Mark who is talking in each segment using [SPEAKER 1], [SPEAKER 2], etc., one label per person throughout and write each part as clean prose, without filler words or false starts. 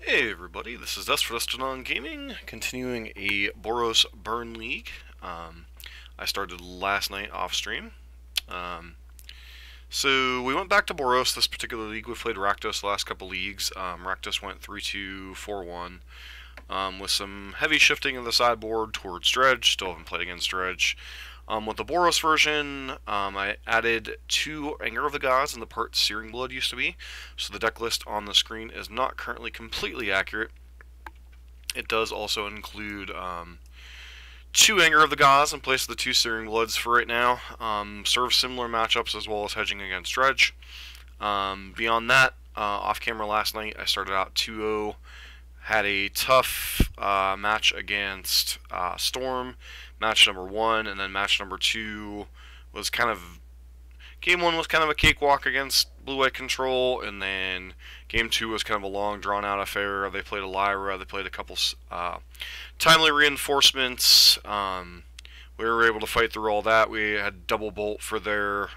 [SPEAKER 1] Hey everybody, this is Dust for Dust on Gaming, continuing a Boros Burn League. I started last night off stream. So we went back to Boros this particular league. We played Rakdos the last couple leagues. Rakdos went 3-2, 4-1, with some heavy shifting of the sideboard towards Dredge. Still haven't played against Dredge. With the Boros version, I added 2 Anger of the Gods in the part Searing Blood used to be, so the deck list on the screen is not currently completely accurate. It does also include 2 Anger of the Gods in place of the 2 Searing Bloods for right now. Serves similar matchups as well as hedging against Dredge. Beyond that, off camera last night, I started out 2-0. Had a tough match against Storm, match number 1, and then match number 2 was kind of... Game 1 was kind of a cakewalk against Blue-White Control, and then Game 2 was kind of a long, drawn-out affair. They played a Lyra, they played a couple timely reinforcements. We were able to fight through all that. We had double bolt for their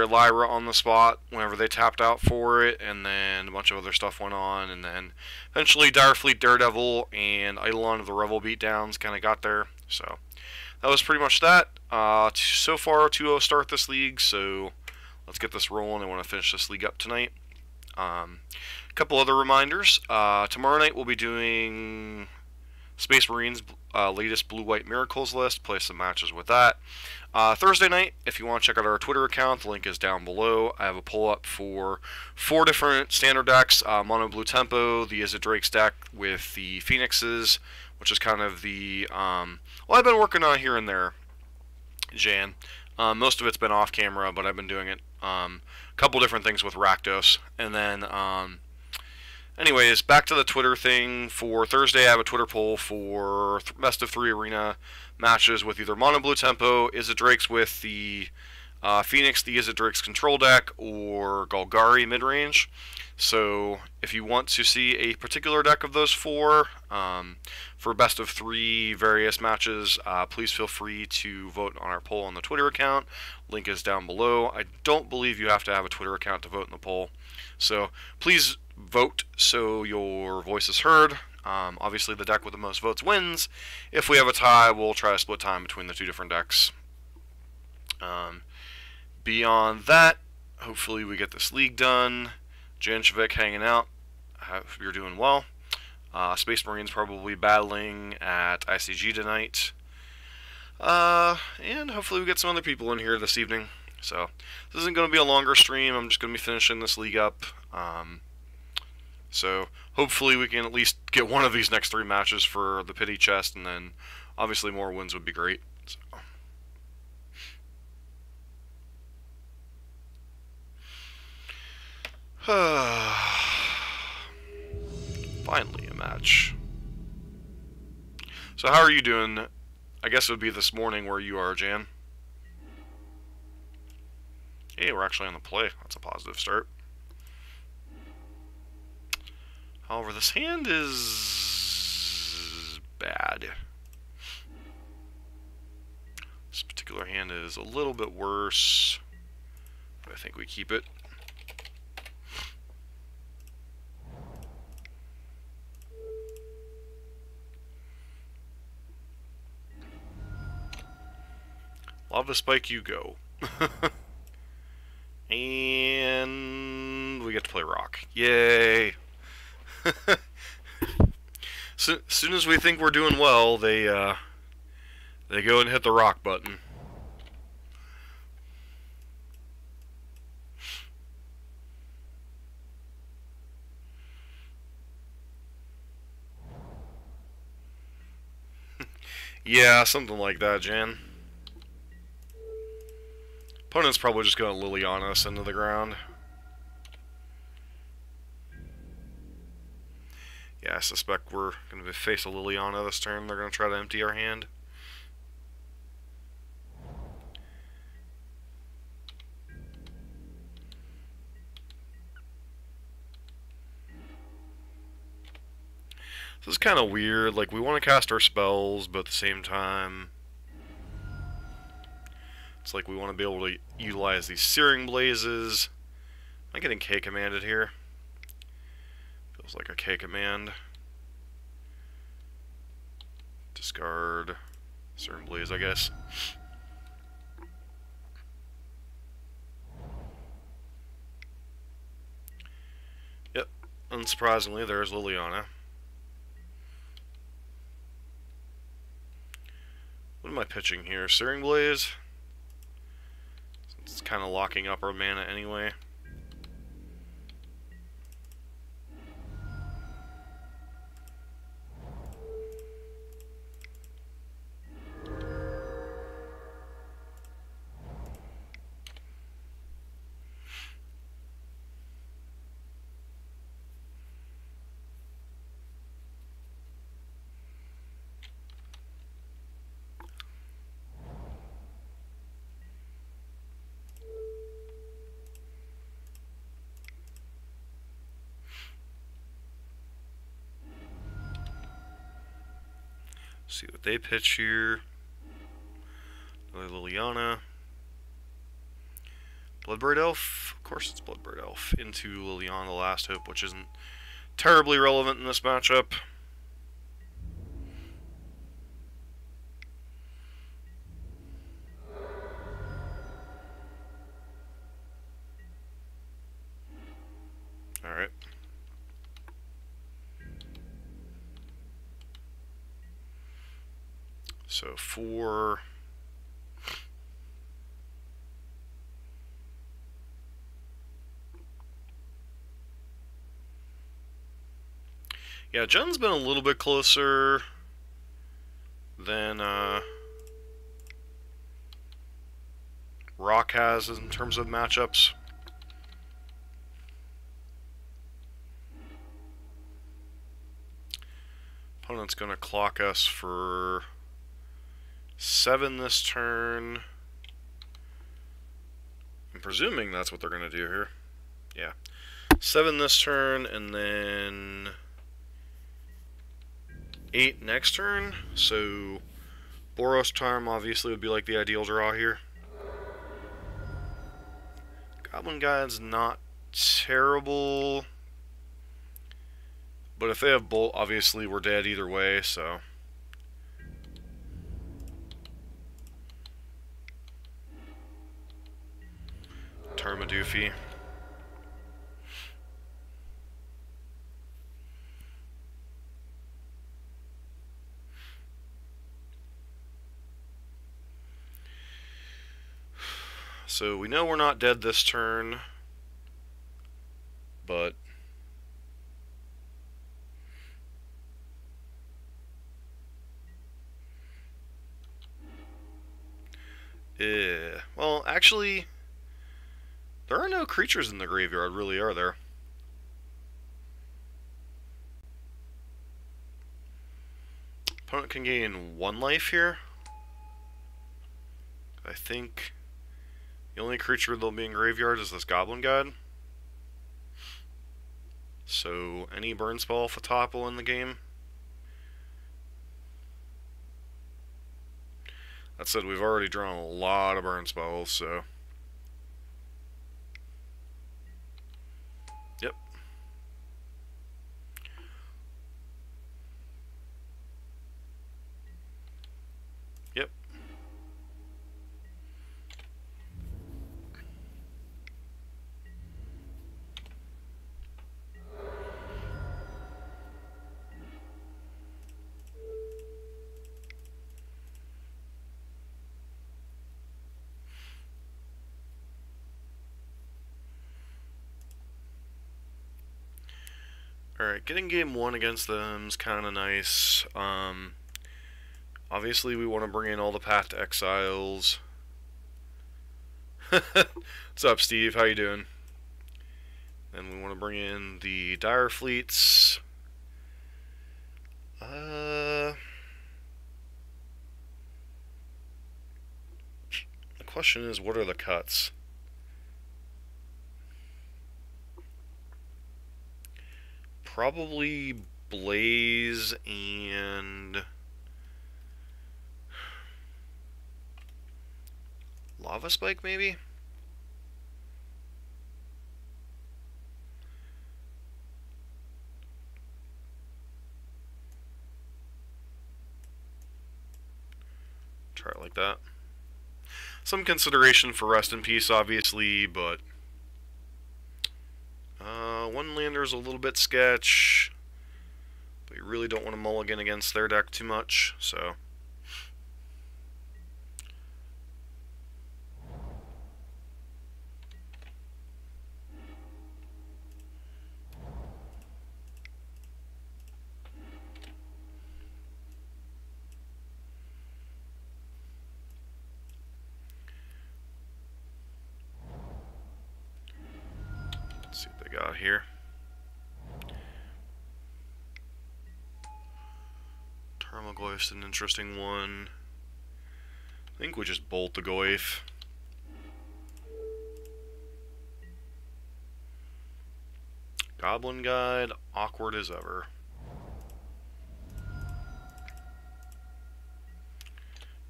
[SPEAKER 1] Lyra on the spot whenever they tapped out for it, and then a bunch of other stuff went on, and then eventually Direfleet, Daredevil, and Eidolon of the Revel beatdowns kind of got there. So that was pretty much that. So far, 2-0 start this league, so let's get this rolling. I want to finish this league up tonight. A couple other reminders. Tomorrow night we'll be doing Space Marines' latest Blue-White Miracles list, play some matches with that. Thursday night, if you want to check out our Twitter account, the link is down below. I have a pull up for 4 different standard decks. Mono Blue Tempo, the Izzet Drake's deck with the Phoenixes, which is kind of the... well, I've been working on here and there, Jan. Most of it's been off camera, but I've been doing it. A couple different things with Rakdos. And then... anyways, back to the Twitter thing. For Thursday, I have a Twitter poll for best of 3 arena matches with either Mono Blue Tempo, Izzet Drake's with the Phoenix, the Izzet Drake's control deck, or Golgari midrange. So if you want to see a particular deck of those 4 for best of 3 various matches, please feel free to vote on our poll on the Twitter account. Link is down below. I don't believe you have to have a Twitter account to vote in the poll. So please vote so your voice is heard. Obviously, the deck with the most votes wins. If we have a tie, we'll try to split time between the 2 different decks. Beyond that, hopefully we get this league done. Janshevik hanging out. Hope you're doing well. Space Marines probably battling at ICG tonight. And hopefully we get some other people in here this evening. So, this isn't going to be a longer stream. I'm just going to be finishing this league up. So, hopefully we can at least get one of these next 3 matches for the pity chest, and then obviously more wins would be great. So. Finally a match. So how are you doing? I guess it would be this morning where you are, Jan. Hey, we're actually on the play. That's a positive start. However, this hand is bad. This particular hand is a little bit worse, but I think we keep it. Lava Spike, you go. And we get to play Rock. Yay! So, as soon as we think we're doing well, they go and hit the Rock button. Yeah, something like that, Jan. Opponent's probably just going to Liliana us into the ground. Yeah, I suspect we're going to face a Liliana this turn. They're going to try to empty our hand. This is kind of weird. Like, we want to cast our spells, but at the same time... It's like we want to be able to utilize these Searing Blazes. Am I getting K commanded here? It's like a K command. Discard Searing Blaze, I guess. Yep, unsurprisingly, there's Liliana. What am I pitching here? Searing Blaze? It's kind of locking up our mana anyway. See what they pitch here. Another Liliana. Bloodbraid Elf? Of course it's Bloodbraid Elf. Into Liliana, the Last Hope, which isn't terribly relevant in this matchup. Alright. So 4... Yeah, Jen's been a little bit closer than Rock has in terms of matchups. Opponent's going to clock us for 7 this turn. I'm presuming that's what they're going to do here. Yeah. 7 this turn, and then 8 next turn. So Boros Charm obviously would be like the ideal draw here. Goblin Guide's not terrible. But if they have Bolt, obviously we're dead either way, so... Tarmadoofy. So we know we're not dead this turn, but... well, actually, there are no creatures in the graveyard, really, are there? Opponent can gain 1 life here. I think the only creature that'll be in graveyard is this Goblin Guide. So any burn spell off the top will end the game. That said, we've already drawn a lot of burn spells, so... Yep. Yep. Alright, getting game 1 against them is kind of nice. Obviously we want to bring in all the Path to Exiles. What's up, Steve? How you doing? And we want to bring in the Dire Fleets. The question is, what are the cuts? Probably Blaze and Lava Spike, maybe? try it like that. Some consideration for Rest in Peace, obviously, but one lander is a little bit sketch, but you really don't want to mulligan against their deck too much, so. Let's see what they got here. Tarmogoyf's an interesting one. I think we just bolt the Goyf. Goblin Guide, awkward as ever.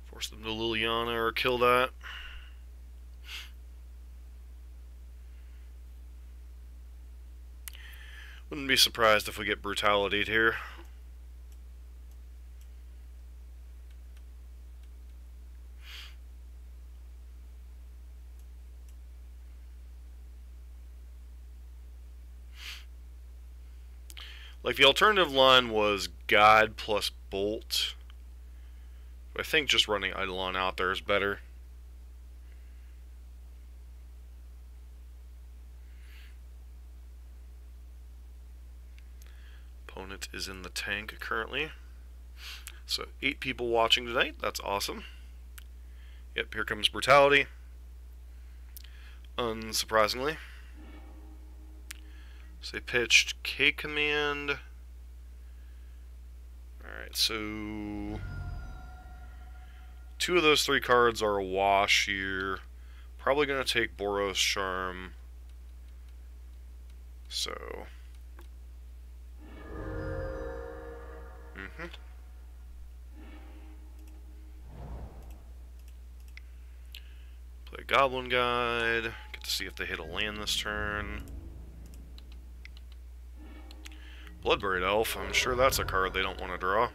[SPEAKER 1] Force them to Liliana or kill that. Wouldn't be surprised if we get Brutality here. Like, the alternative line was Guide plus Bolt. But I think just running Eidolon out there is better. Opponent is in the tank currently. So 8 people watching tonight. That's awesome. Yep, here comes Brutality. Unsurprisingly. So they pitched K-Command. Alright, so 2 of those 3 cards are a wash here. Probably going to take Boros Charm. So play Goblin Guide. Get to see if they hit a land this turn. Bloodbraid Elf, I'm sure that's a card they don't want to draw.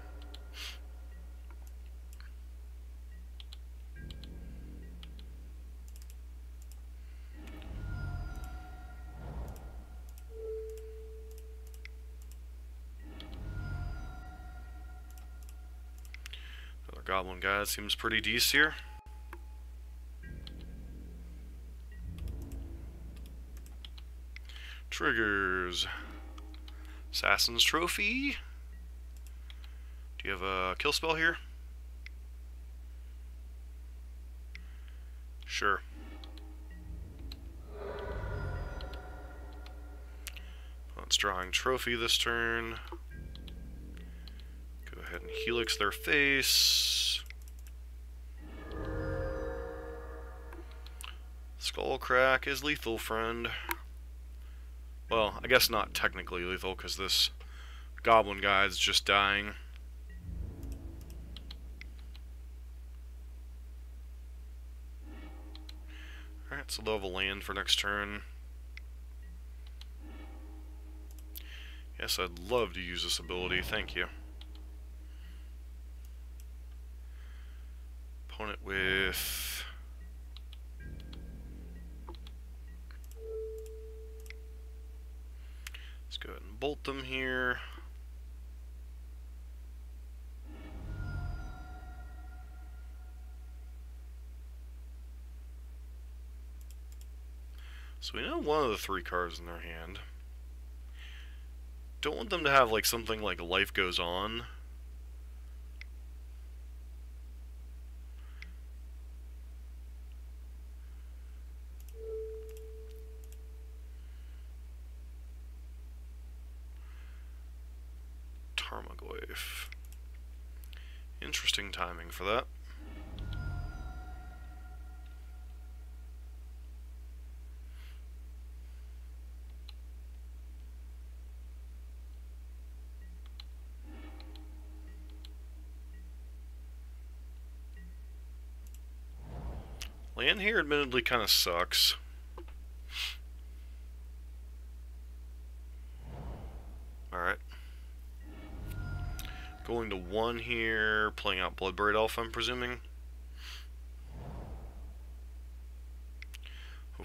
[SPEAKER 1] Another Goblin Guide seems pretty decent here. Triggers. Assassin's Trophy. Do you have a kill spell here? Sure. Let's drawing Trophy this turn. Go ahead and Helix their face. Skullcrack is lethal, friend. Well, I guess not technically lethal, because this Goblin Guide's just dying. Alright, so they'll have a land for next turn. Yes, I'd love to use this ability, thank you. Opponent with... Let's go ahead and bolt them here. So we know one of the 3 cards in their hand. Don't want them to have like something like Life Goes On. Tarmogoyf. Interesting timing for that. Land here admittedly kind of sucks. Alright. Going to 1 here, playing out Bloodbraid Elf, I'm presuming.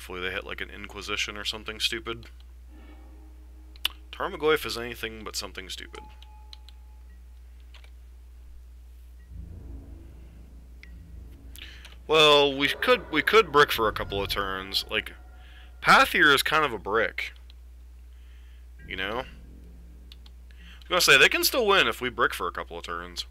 [SPEAKER 1] Hopefully they hit like an Inquisition or something stupid. Tarmogoyf is anything but something stupid. Well, we could brick for a couple of turns. Like, Pathier is kind of a brick. You know? I was gonna say, they can still win if we brick for a couple of turns.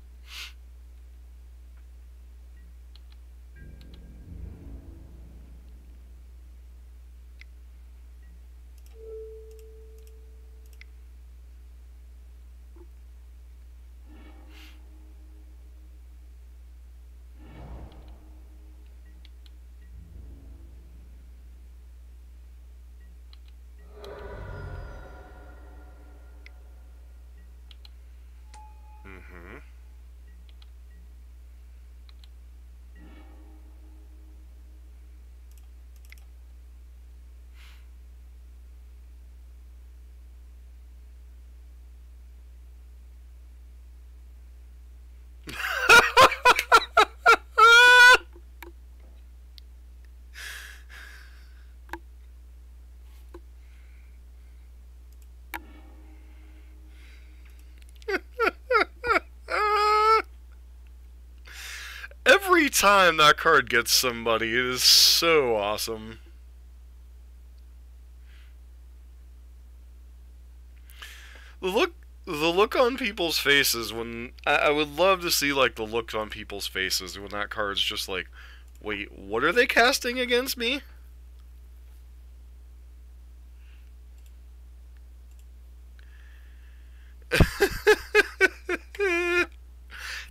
[SPEAKER 1] Every time that card gets somebody, it is so awesome. The look on people's faces when I would love to see like the look on people's faces when that card's just like, wait, what are they casting against me?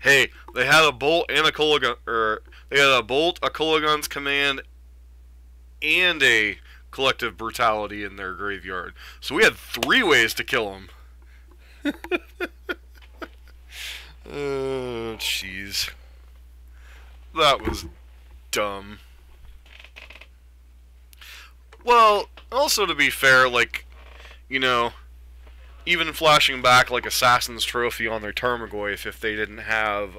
[SPEAKER 1] Hey, they had a bolt and a Kolagun, or they had a bolt, a Kolagun's command, and a collective brutality in their graveyard. So we had 3 ways to kill them. Oh, jeez. That was dumb. Well, also to be fair, like, you know, even flashing back like Assassin's Trophy on their Tarmogoyf if they didn't have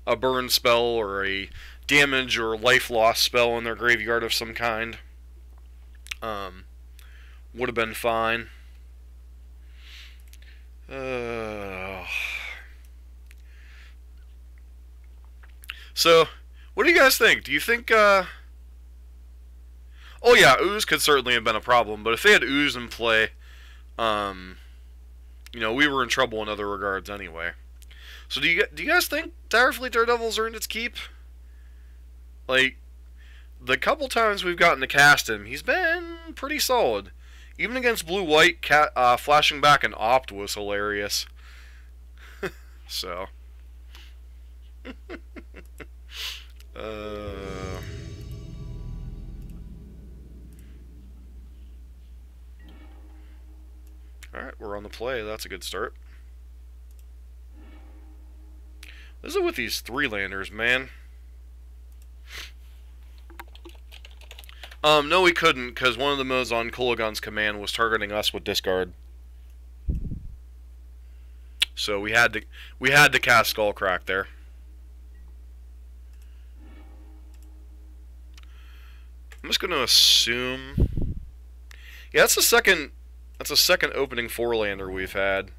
[SPEAKER 1] a burn spell or a damage or life loss spell in their graveyard of some kind, would have been fine. So, what do you guys think? Do you think, oh yeah, Ooze could certainly have been a problem, but if they had Ooze in play, you know, we were in trouble in other regards anyway. So do you guys think Direfleet Daredevil's earned its keep? Like, the couple times we've gotten to cast him, he's been pretty solid. Even against blue-white, flashing back an Opt was hilarious. So. Alright, we're on the play. That's a good start. What is it with these 3-landers, man? No, we couldn't, because one of the moves on Kolagun's command was targeting us with discard. So we had to cast Skullcrack there. I'm just gonna assume. Yeah, that's a second opening 4-lander we've had.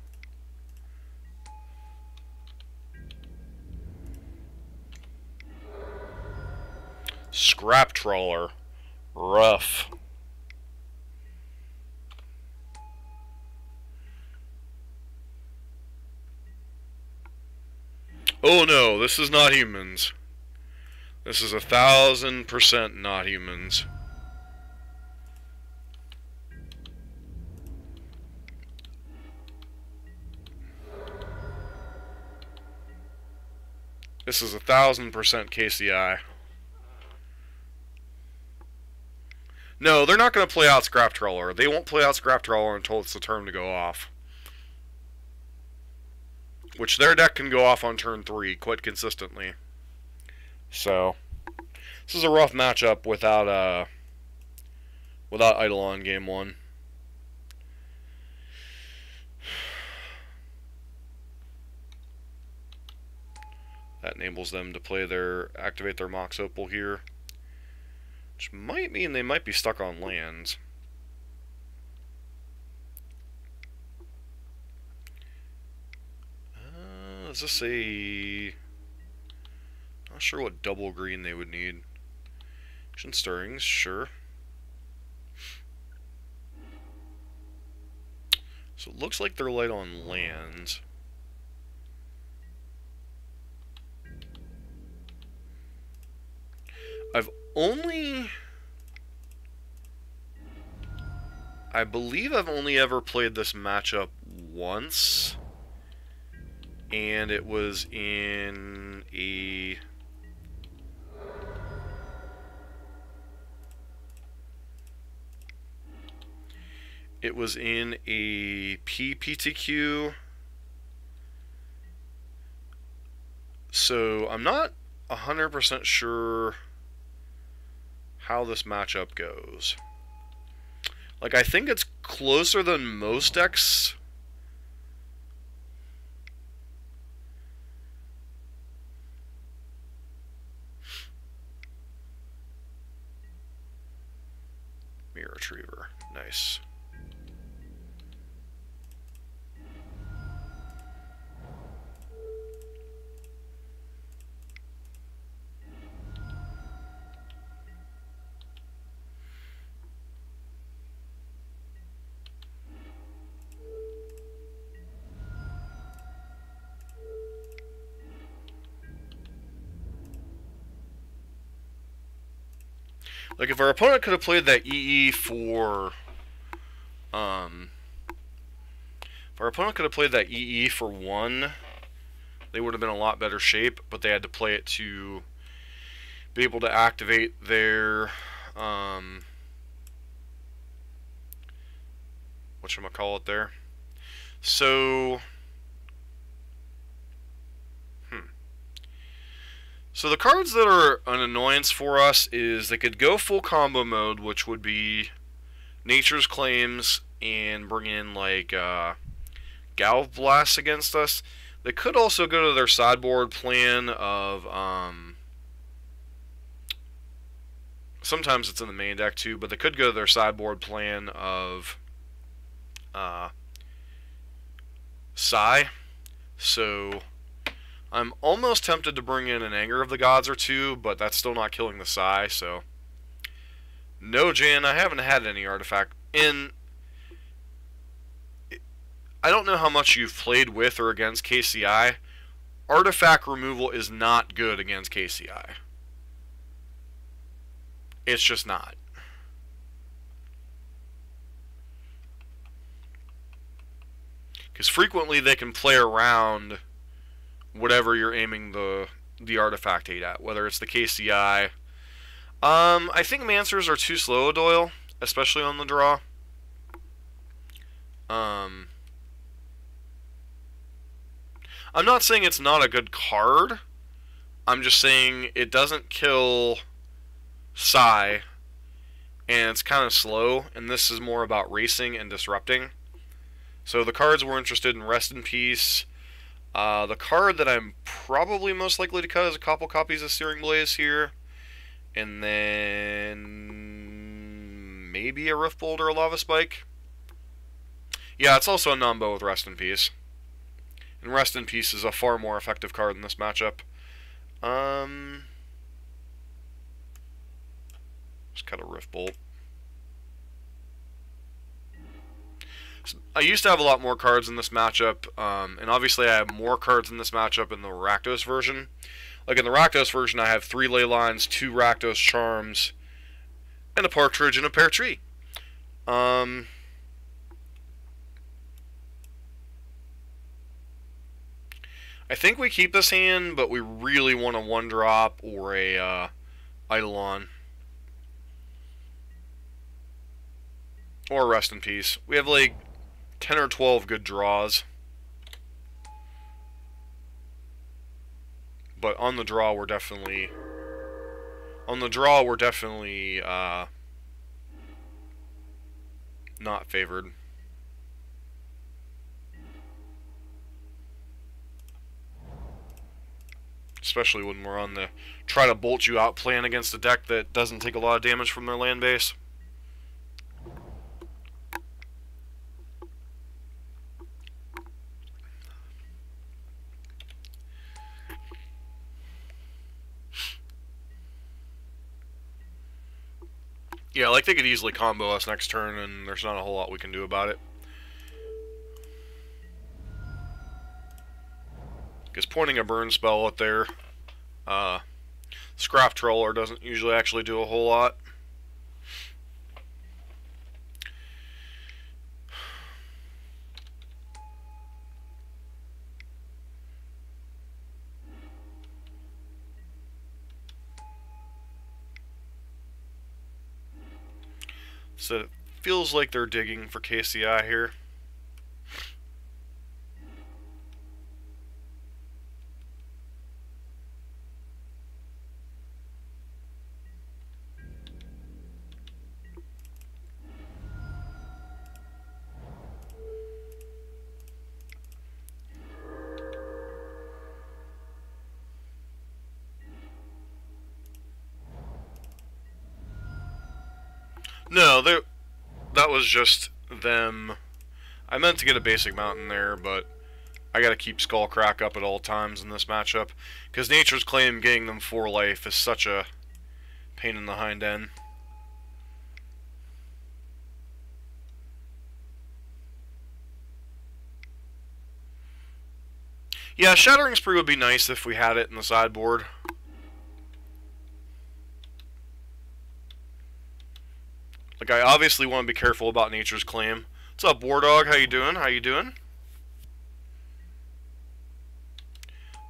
[SPEAKER 1] Scrap Trawler. Rough. Oh no, this is not humans. This is 1000% not humans. This is 1000% KCI. No, they're not going to play out Scrap Trawler. They won't play out Scrap Trawler until it's the turn to go off. Which their deck can go off on turn 3 quite consistently. So, this is a rough matchup without Eidolon game 1. That enables them to play activate their Mox Opal here. Which might mean they might be stuck on lands. Is this a... Not sure what double green they would need. Action Stirrings, sure. So it looks like they're light on lands. I believe I've only ever played this matchup once. And it was in a... It was in a PPTQ. So I'm not 100% sure how this matchup goes. Like, I think it's closer than most decks. Mirror Retriever. Nice. Like, if our opponent could have played that EE for... If our opponent could have played that EE for 1, they would have been in a lot better shape, but they had to play it to be able to activate their... whatchamacallit there. So... So the cards that are an annoyance for us is they could go full combo mode, which would be Nature's Claims and bring in like Galv Blast against us. They could also go to their sideboard plan of sometimes it's in the main deck too, but they could go to their sideboard plan of Psy. So I'm almost tempted to bring in an Anger of the Gods or two, but that's still not killing the Psy, so... No, Jan, I haven't had any artifact. And I don't know how much you've played with or against KCI. Artifact removal is not good against KCI. It's just not. Because frequently they can play around whatever you're aiming the artifact hate at, whether it's the KCI. I think Mancers are too slow, Doyle, especially on the draw. I'm not saying it's not a good card. I'm just saying it doesn't kill Psy, and it's kind of slow, and this is more about racing and disrupting. So the cards we're interested in: Rest in Peace. The card that I'm probably most likely to cut is a couple copies of Searing Blaze here. And then maybe a Rift Bolt or a Lava Spike. Yeah, it's also a Nombo with Rest in Peace. And Rest in Peace is a far more effective card in this matchup. Just cut a Rift Bolt. I used to have a lot more cards in this matchup, and obviously I have more cards in this matchup in the Rakdos version. Like in the Rakdos version, I have 3 Ley Lines, 2 Rakdos Charms, and a Partridge and a Pear Tree. I think we keep this hand, but we really want a 1-drop or a Eidolon. Or Rest in Peace. We have like 10 or 12 good draws. But on the draw, we're definitely... not favored. especially when we're on the try to bolt you out plan against a deck that doesn't take a lot of damage from their land base. Yeah, like they could easily combo us next turn, and there's not a whole lot we can do about it. Because pointing a burn spell at their Scrap Troller doesn't usually actually do a whole lot. So it feels like they're digging for KCI here. No, that was just them. I meant to get a basic mountain there, but I gotta keep Skullcrack up at all times in this matchup, because Nature's Claim getting them 4 life is such a pain in the hind end. Yeah, Shattering Spree would be nice if we had it in the sideboard. Like, I obviously want to be careful about Nature's Claim. What's up, War Dog? How you doing? How you doing?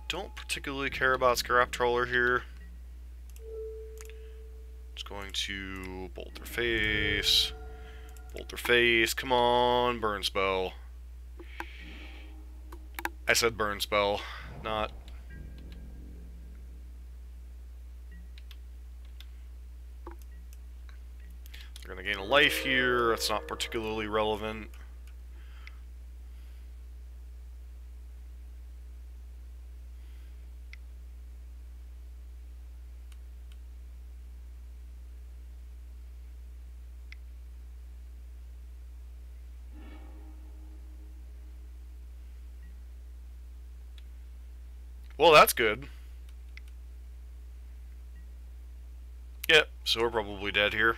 [SPEAKER 1] Don't particularly care about Scrap Troller here. Just going to bolt their face. Bolt their face. Come on, burn spell. I said burn spell, not... They're going to gain a life here. That's not particularly relevant. Well, that's good. Yep, so we're probably dead here.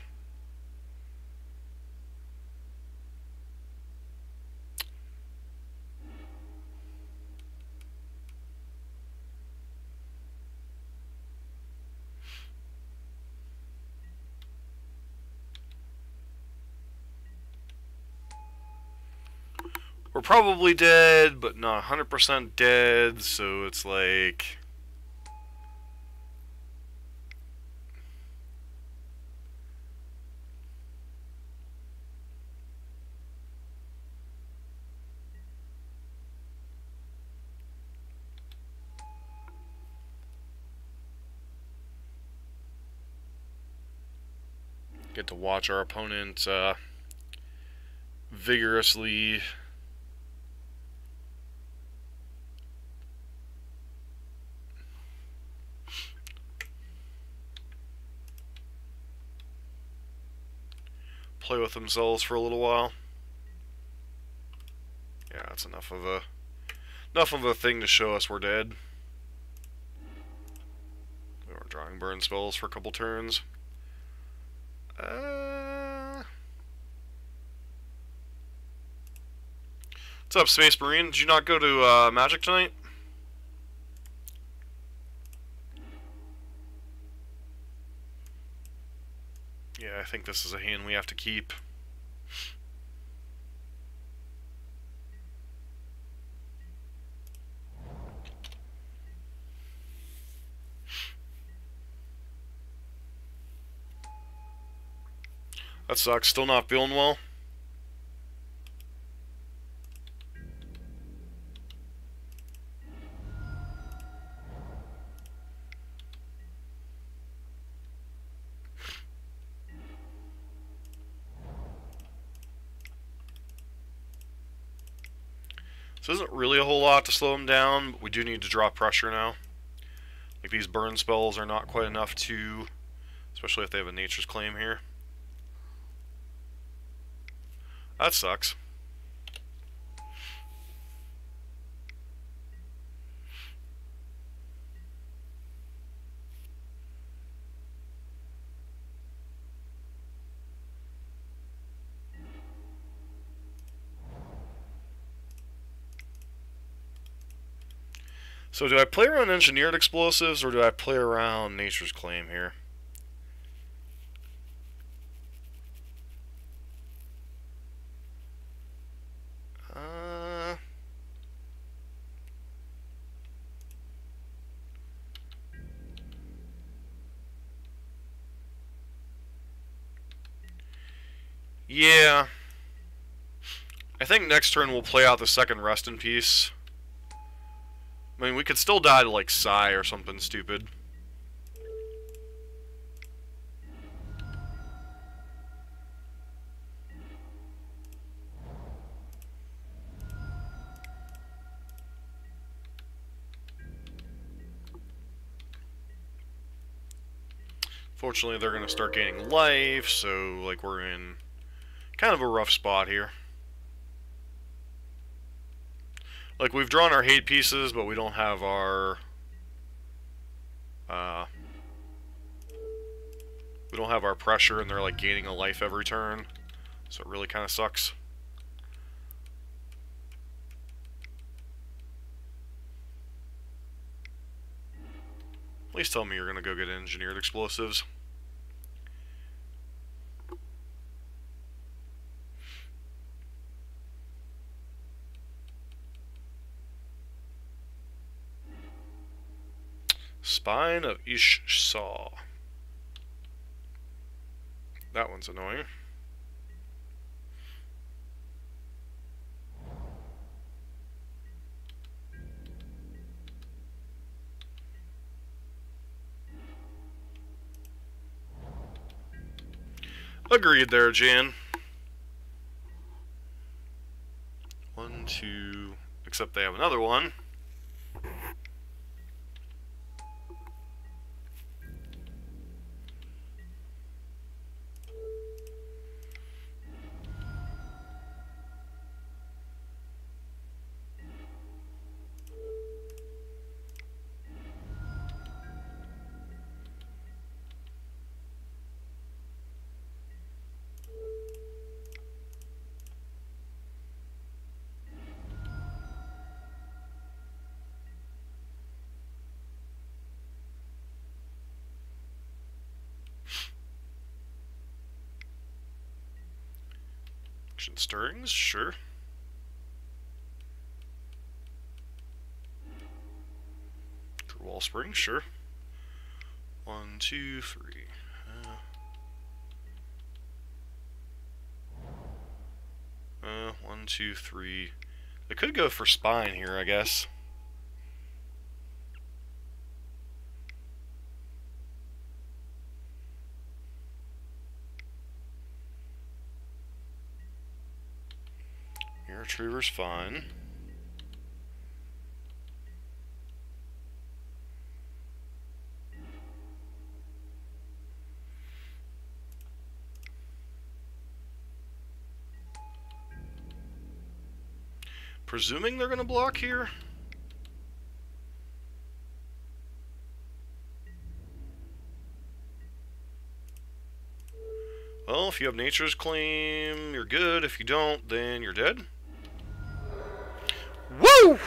[SPEAKER 1] We're probably dead, but not 100% dead, so it's like... Get to watch our opponent vigorously play with themselves for a little while. Yeah, that's enough of a thing to show us we're dead. We were drawing burn spells for a couple turns. What's up, Space Marine? Did you not go to Magic tonight? Yeah, I think this is a hand we have to keep. That sucks. Still not feeling well. So isn't really a whole lot to slow him down, but we do need to drop pressure now. Like, these burn spells are not quite enough to... Especially if they have a Nature's Claim here. That sucks. So do I play around Engineered Explosives, or do I play around Nature's Claim here? Yeah. I think next turn we'll play out the second Rest in Peace. I mean, we could still die to, like, Psy or something stupid. Fortunately, they're going to start gaining life, so, like, we're in kind of a rough spot here. Like, we've drawn our hate pieces, but we don't have our... we don't have our pressure, and they're, like, gaining a life every turn. So it really kind of sucks. Please tell me you're going to go get Engineered Explosives. Spine of Ish-Saw. That one's annoying. Agreed there, Jan. 1, 2... Except they have another one. Action Stirrings, sure. Wall Spring, sure. 1, 2, 3. 1, 2, 3. They could go for Spine here, I guess. Your Retriever's fine. Presuming they're going to block here. Well, if you have Nature's Claim, you're good. If you don't, then you're dead. Woo!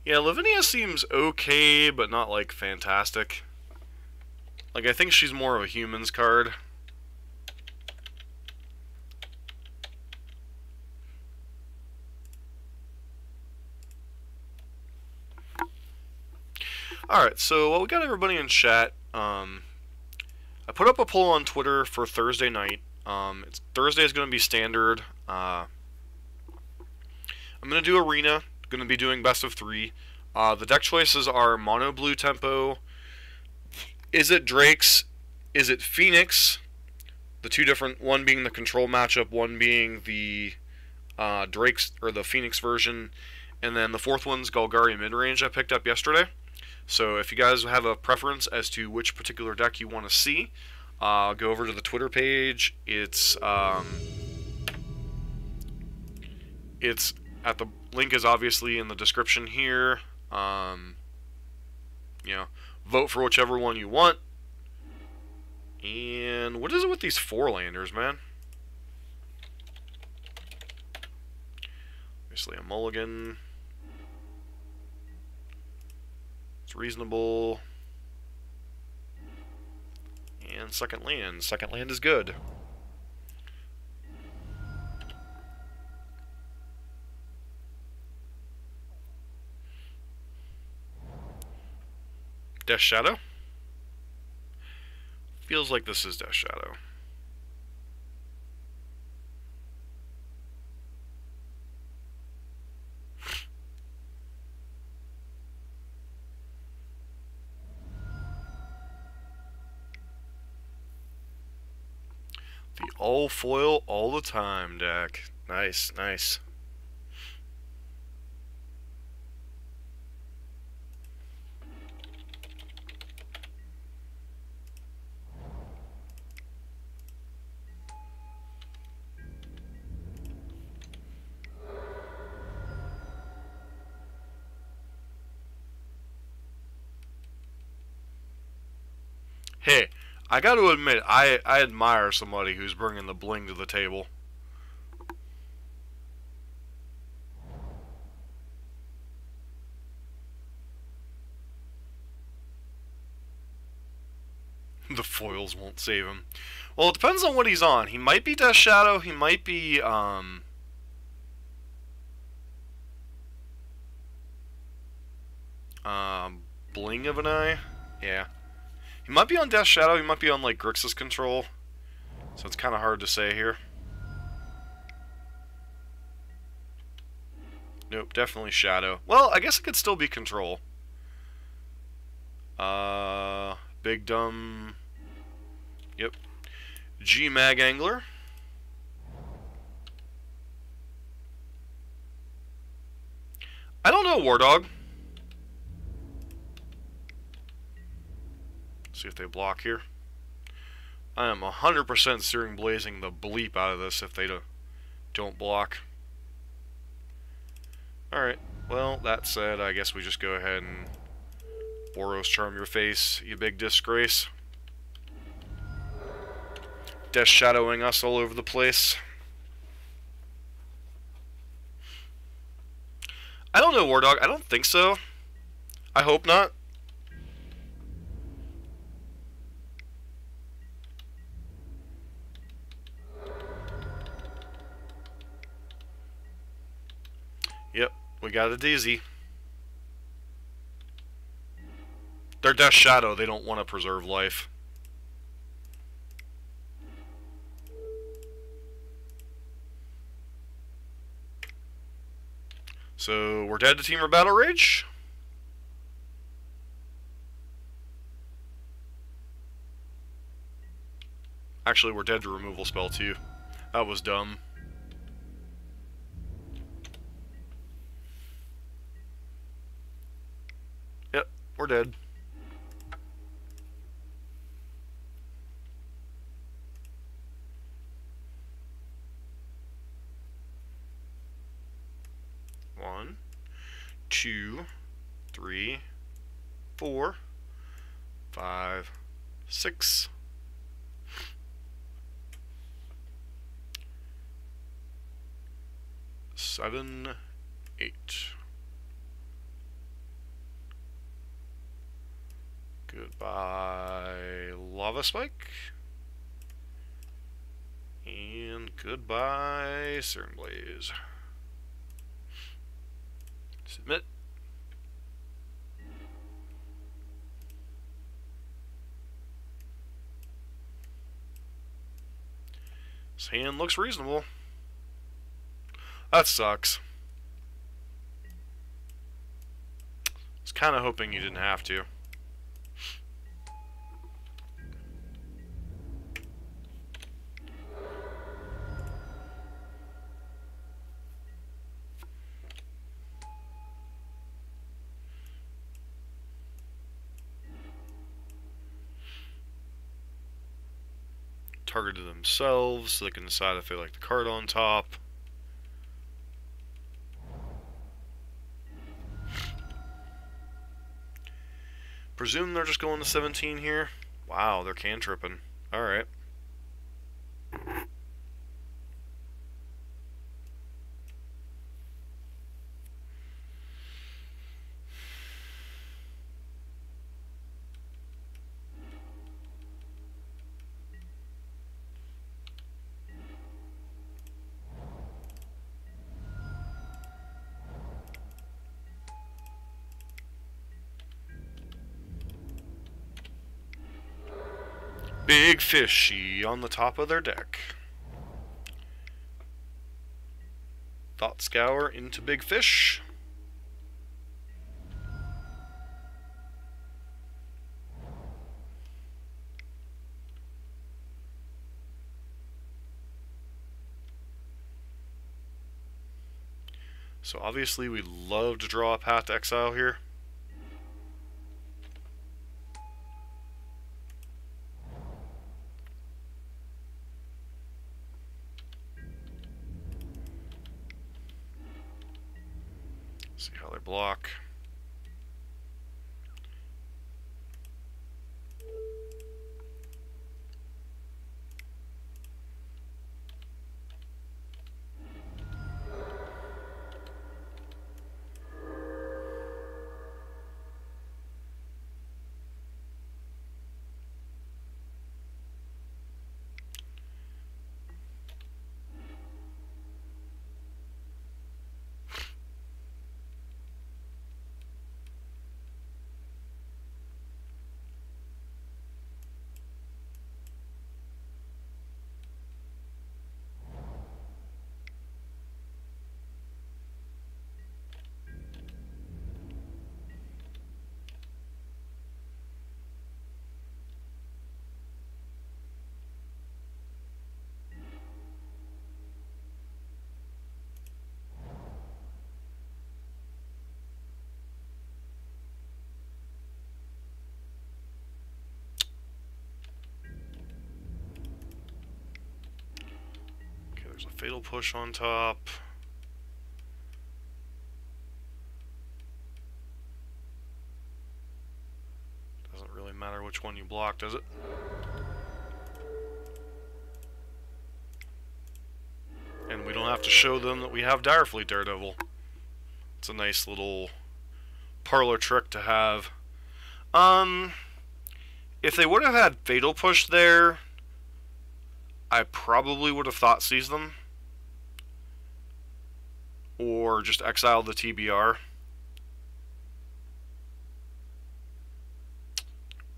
[SPEAKER 1] Yeah, Lavinia seems okay, but not, like, fantastic. Like, I think she's more of a humans card. Alright, so while we got everybody in chat, I put up a poll on Twitter for Thursday night. Thursday is going to be standard. I'm going to do Arena. going to be doing best of 3. The deck choices are Mono Blue Tempo. Is it Drake's? Is it Phoenix? The two different, one being the control matchup, one being the Drake's or the Phoenix version, and then the fourth one's Golgari Midrange I picked up yesterday. So if you guys have a preference as to which particular deck you want to see, go over to the Twitter page. It's at the link is obviously in the description here. You know, vote for whichever one you want. And what is it with these 4-landers, man? Obviously a mulligan. It's reasonable. And second land. Second land is good. Death Shadow? Feels like this is Death Shadow. The all foil all the time deck. Nice, nice. Hey, I got to admit, I admire somebody who's bringing the bling to the table. The foils won't save him. Well, it depends on what he's on. He might be Death Shadow. He might be, Bling of an Eye. Yeah. He might be on Death Shadow. He might be on, like, Grixis Control. So it's kind of hard to say here. Nope, definitely Shadow. Well, I guess it could still be Control. Big Dumb. Yep. G-Mag Angler. I don't know, War Dog. See if they block here. I am 100% Searing Blazing the bleep out of this if they don't block. Alright, well, that said, I guess we just go ahead and Boros Charm your face, you big disgrace. Death Shadowing us all over the place. I don't know, War Dog. I don't think so. I hope not. Yep, we got a daisy. They're Death Shadow, they don't want to preserve life. So, we're dead to Teamer Battle Rage? Actually, we're dead to Removal Spell too. That was dumb. Yep, we're dead. One, 2, 3, 4, 5, 6. 7, 8. Goodbye, Lava Spike. And goodbye, Searing Blaze. Submit. This hand looks reasonable. That sucks. kind of hoping you didn't have to. Targeted themselves so they can decide if they like the card on top. Presume they're just going to 17 here. Wow, they're cantripping. Alright. Big fishy on the top of their deck. Thought Scour into big fish. So obviously we love to draw a Path to Exile here. See how they block. There's a Fatal Push on top. Doesn't really matter which one you block, does it? And we don't have to show them that we have Direfleet Daredevil. It's a nice little parlor trick to have. If they would have had Fatal Push there, I probably would have thought seized them. Or just exiled the TBR.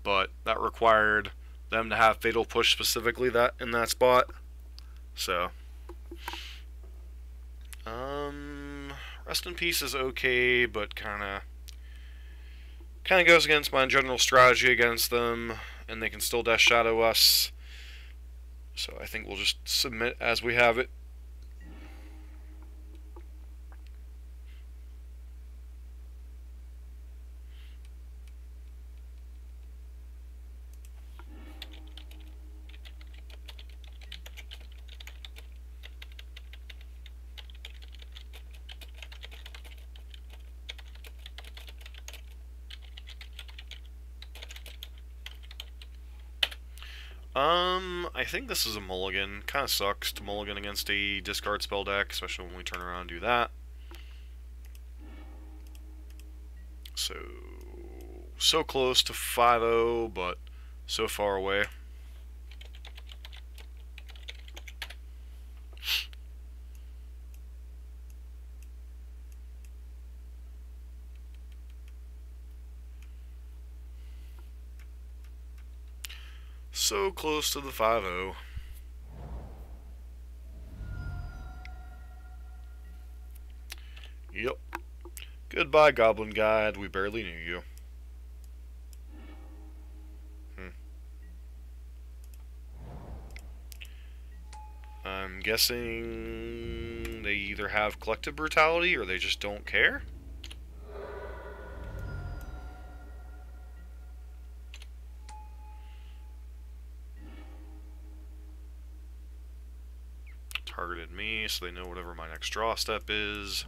[SPEAKER 1] But that required them to have Fatal Push specifically in that spot. So. Rest in Peace is okay, but kinda goes against my general strategy against them, and they can still Death Shadow us. So I think we'll just submit as we have it. I think this is a mulligan. Kind of sucks to mulligan against a discard spell deck, especially when we turn around and do that. So close to 5-0, but so far away. So close to the 5-0. Yep. Goodbye, Goblin Guide. We barely knew you. I'm guessing they either have collective brutality or they just don't care. Targeted me, so they know whatever my next draw step is.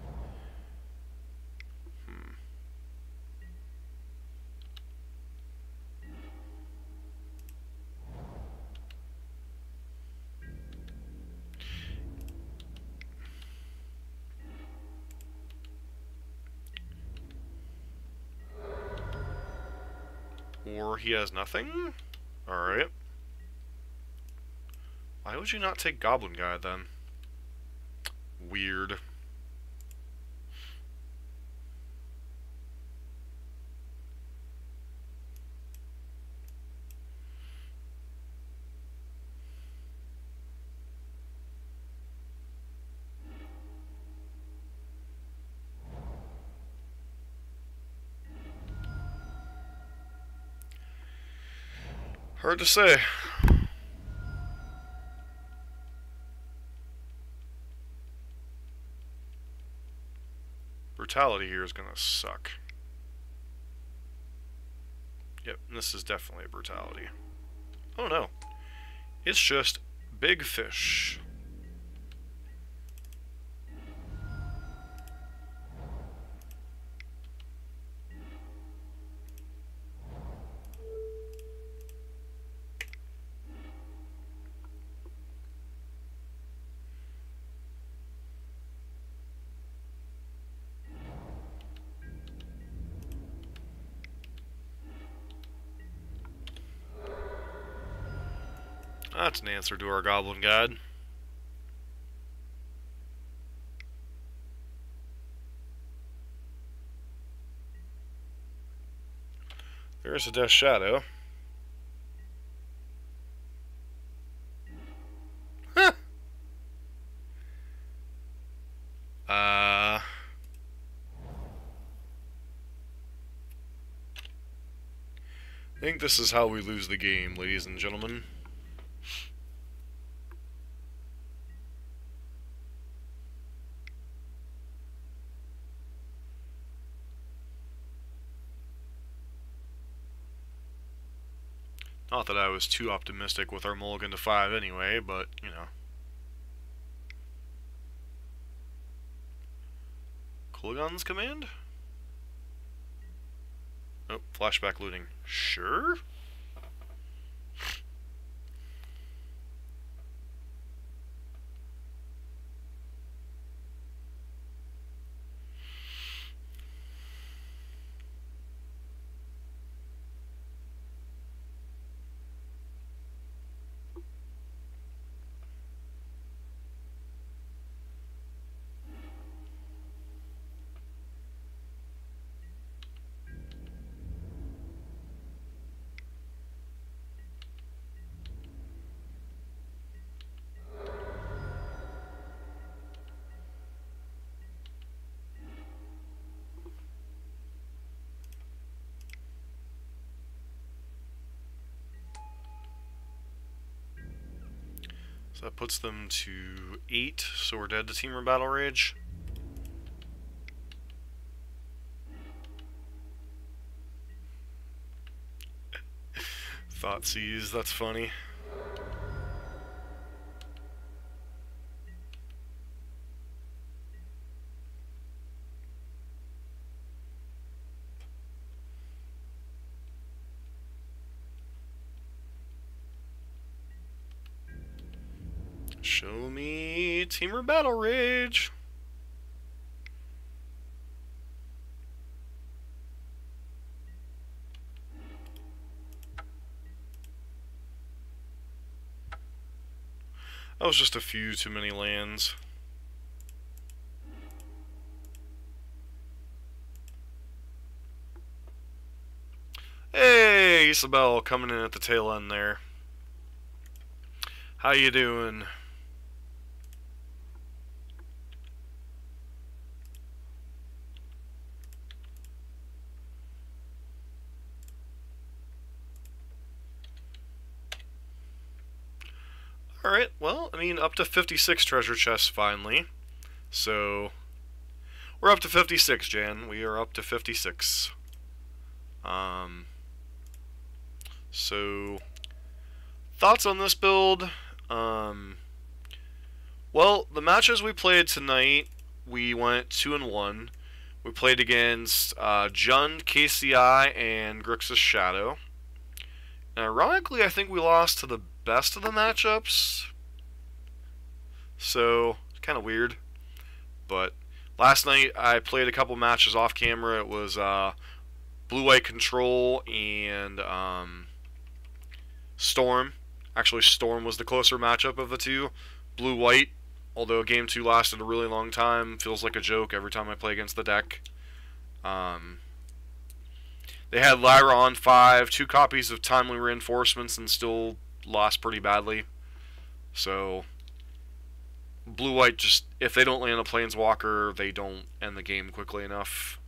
[SPEAKER 1] Or he has nothing? Alright. Why would you not take Goblin Guide then? Weird. Hard to say. Brutality here is gonna suck. Yep, this is definitely a brutality. Oh no. It's just big fish. That's an answer to our Goblin Guide. There's a Death Shadow. Huh. I think this is how we lose the game, ladies and gentlemen. Not that I was too optimistic with our mulligan to 5 anyway, but, you know. Kuligan's command? Oh, flashback looting. Sure? So that puts them to 8, so we're dead to Teamer Battle Rage. Thoughtseize, that's funny. Show me Teamer Battle Rage. That was just a few too many lands. Hey, Isabel coming in at the tail end there. How you doing? Alright, well, I mean, up to 56 treasure chests finally. So, we're up to 56, Jan. We are up to 56. So, thoughts on this build? Well, the matches we played tonight, we went 2-1. We played against Jund, KCI, and Grixis Shadow. And ironically, I think we lost to the best of the matchups. So, it's kind of weird. But last night, I played a couple matches off camera. It was Blue-White Control and Storm. Actually, Storm was the closer matchup of the two. Blue-White, although Game 2 lasted a really long time, feels like a joke every time I play against the deck. They had Lyra on 5, 2 copies of Timely Reinforcements, and still lost pretty badly. So, Blue-White just, if they don't land a Planeswalker, they don't end the game quickly enough.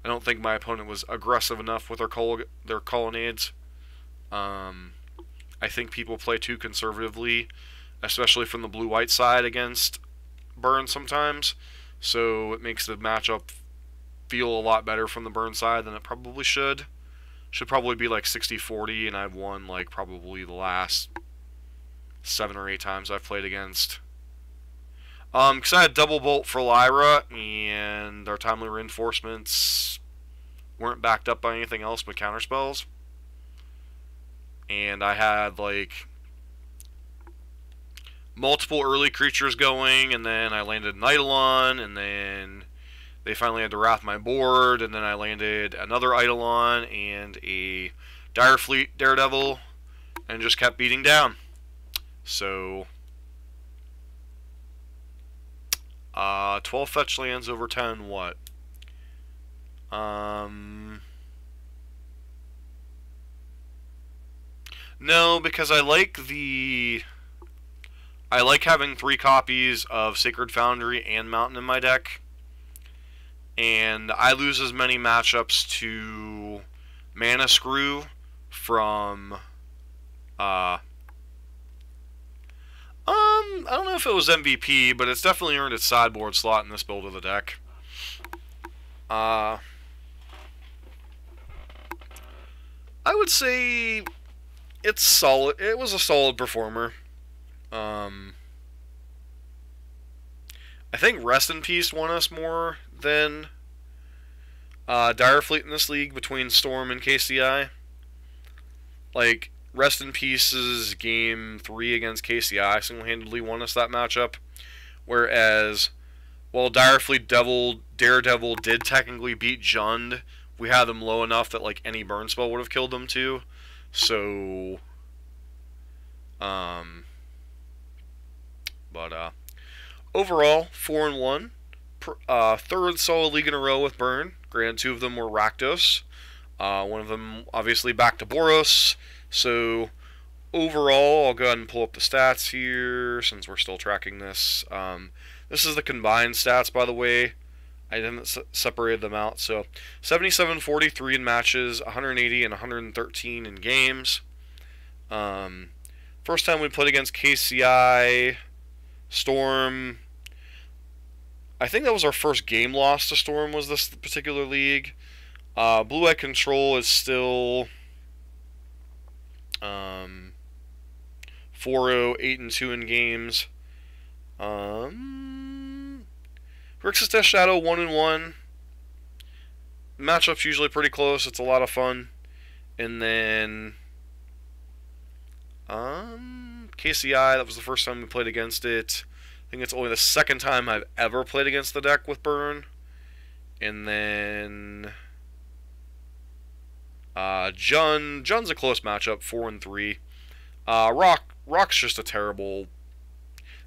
[SPEAKER 1] I don't think my opponent was aggressive enough with their colonnades. I think people play too conservatively, especially from the blue-white side against burn sometimes. So it makes the matchup feel a lot better from the burn side than it probably should. Should probably be like 60-40, and I've won like probably the last 7 or 8 times I've played against. Because I had double bolt for Lyra, and our timely reinforcements weren't backed up by anything else but counterspells. And I had like multiple early creatures going, and then I landed an Eidolon, and then they finally had to wrath my board, and then I landed another Eidolon and a Direfleet Daredevil, and just kept beating down. So 12 fetch lands over 10 what? No, because I like having 3 copies of Sacred Foundry and Mountain in my deck. And I lose as many matchups to Mana Screw from I don't know if it was MVP, but it's definitely earned its sideboard slot in this build of the deck. I would say it's solid. It was a solid performer. I think Rest in Peace won us more than Direfleet in this league between Storm and KCI. Like, Rest in Peace's Game 3 against KCI single-handedly won us that matchup. Whereas, while Direfleet Daredevil did technically beat Jund, we had them low enough that like any burn spell would have killed them too. So, overall, 4-1. Third solid league in a row with burn. Granted, 2 of them were Rakdos. One of them obviously back to Boros. So overall, I'll go ahead and pull up the stats here since we're still tracking this. This is the combined stats, by the way. I didn't separate them out. So 77-43 in matches, 180 and 113 in games. First time we played against KCI, Storm. I think that was our first game loss to Storm, was this particular league. Blue-White Control is still 4-0, 8-2 in games. Grixis Shadow 1-1. Matchup's usually pretty close. It's a lot of fun. And then KCI, that was the first time we played against it. I think it's only the second time I've ever played against the deck with burn. And then Jund's a close matchup, 4-3. Rock's just a terrible.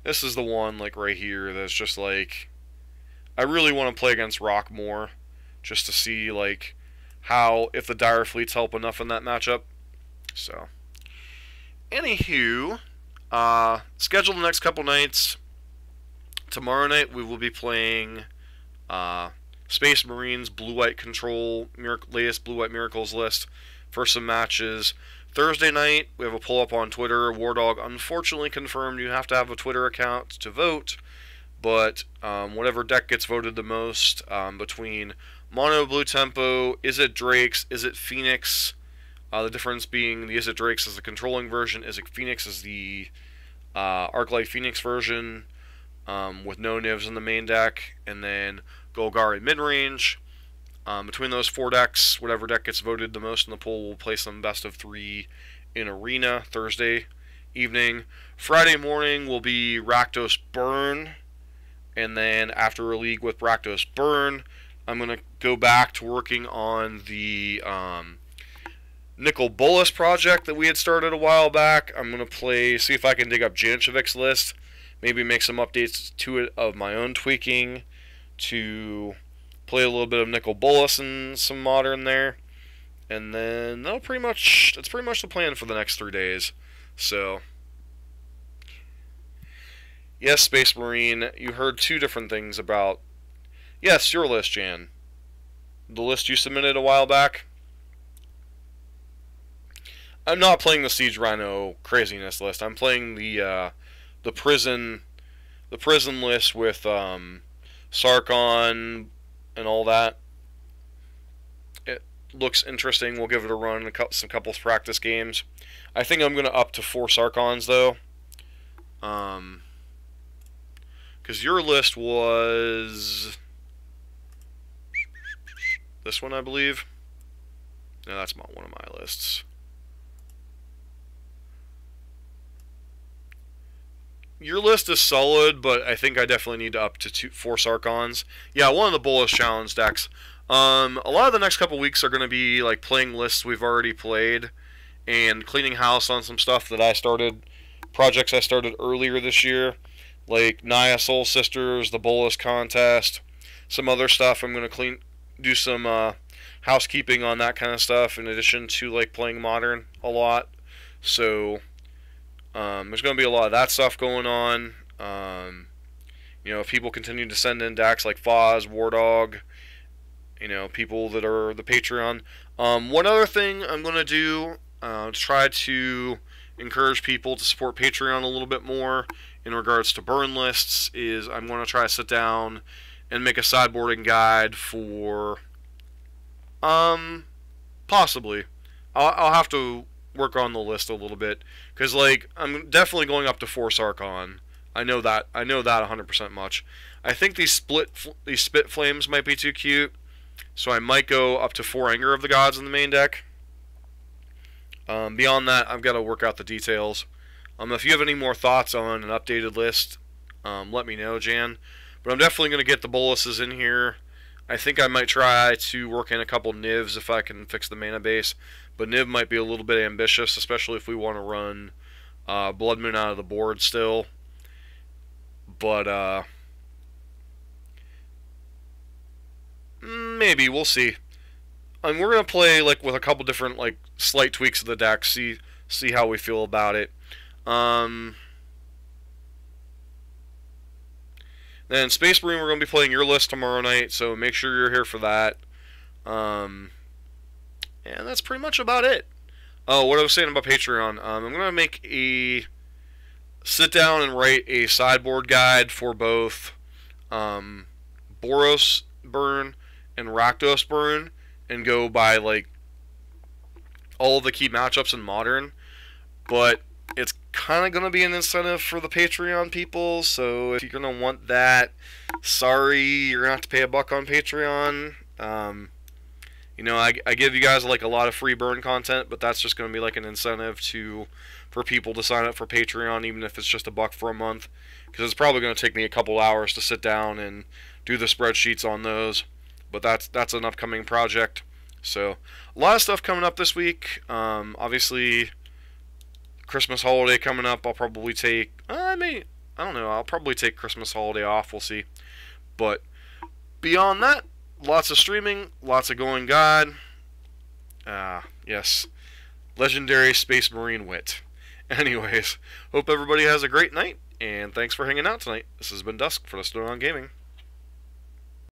[SPEAKER 1] This is the one like right here that's just like, I really want to play against Rock more, just to see like how, if the Dire Fleets help enough in that matchup. So, anywho, schedule the next couple nights. Tomorrow night we will be playing Space Marines Blue-White Control latest Blue-White Miracles list for some matches. Thursday night, we have a poll up on Twitter. Wardog unfortunately confirmed you have to have a Twitter account to vote, but whatever deck gets voted the most between Mono Blue Tempo, is it Drake's, is it Phoenix? The difference being the Is It Drake's is the controlling version, Is It Phoenix is the Arclight Phoenix version with no nivs in the main deck, and then Golgari mid-range. Between those 4 decks, whatever deck gets voted the most in the poll will place them best of 3 in Arena Thursday evening. Friday morning will be Rakdos Burn, and then after a league with Rakdos Burn, I'm going to go back to working on the Nicol Bolas project that we had started a while back. I'm going to see if I can dig up Janicevic's list, maybe make some updates to it of my own tweaking to play a little bit of Nicol Bolas and some Modern there, and then that's pretty much the plan for the next 3 days. So, yes, Space Marine, you heard 2 different things about, yes, your list, Jan. The list you submitted a while back. I'm not playing the Siege Rhino craziness list. I'm playing the prison list with Sarkon and all that. It looks interesting. We'll give it a run in some couples practice games. I think I'm gonna up to 4 Sarkons though, because your list was this one, I believe. No, that's not one of my lists. Your list is solid, but I think I definitely need to up to 4 Sarkons. Yeah, one of the Bolas Challenge decks. A lot of the next couple weeks are going to be like playing lists we've already played and cleaning house on some stuff that I started, projects I started earlier this year, like Naya Soul Sisters, the Bolas contest, some other stuff. I'm going to do some housekeeping on that kind of stuff in addition to like playing Modern a lot. So there's going to be a lot of that stuff going on. You know, if people continue to send in decks like Foz, Wardog, you know, people that are the Patreon. One other thing I'm going to do to try to encourage people to support Patreon a little bit more in regards to burn lists is I'm going to try to sit down and make a sideboarding guide for possibly. I'll have to work on the list a little bit, because like I'm definitely going up to 4 Sarkon. I know that 100% much. I think these Spit Flames might be too cute, so I might go up to 4 Anger of the Gods in the main deck. Beyond that, I've got to work out the details. If you have any more thoughts on an updated list, let me know, Jan. But I'm definitely going to get the Boluses in here. I think I might try to work in a couple Nivs if I can fix the mana base. But Niv might be a little bit ambitious, especially if we want to run Blood Moon out of the board still. But maybe, we'll see. We're going to play like with a couple different like slight tweaks of the deck, see how we feel about it. Then Space Marine, we're going to be playing your list tomorrow night, so make sure you're here for that. And that's pretty much about it. Oh, what I was saying about Patreon. I'm going to sit down and write a sideboard guide for both Boros Burn and Rakdos Burn, and go by like all the key matchups in Modern. But it's kind of going to be an incentive for the Patreon people, so if you're going to want that, sorry, you're going to have to pay $1 on Patreon. You know, I give you guys like a lot of free burn content, but that's just going to be like an incentive for people to sign up for Patreon, even if it's just $1 for a month, because it's probably going to take me a couple hours to sit down and do the spreadsheets on those. But that's an upcoming project. So a lot of stuff coming up this week. Obviously, Christmas holiday coming up. I'll probably take I'll probably take Christmas holiday off. We'll see. But beyond that, lots of streaming, lots of going God. Yes, legendary Space Marine wit. Anyways, hope everybody has a great night, and thanks for hanging out tonight. This has been Dusk for the Stone on Gaming.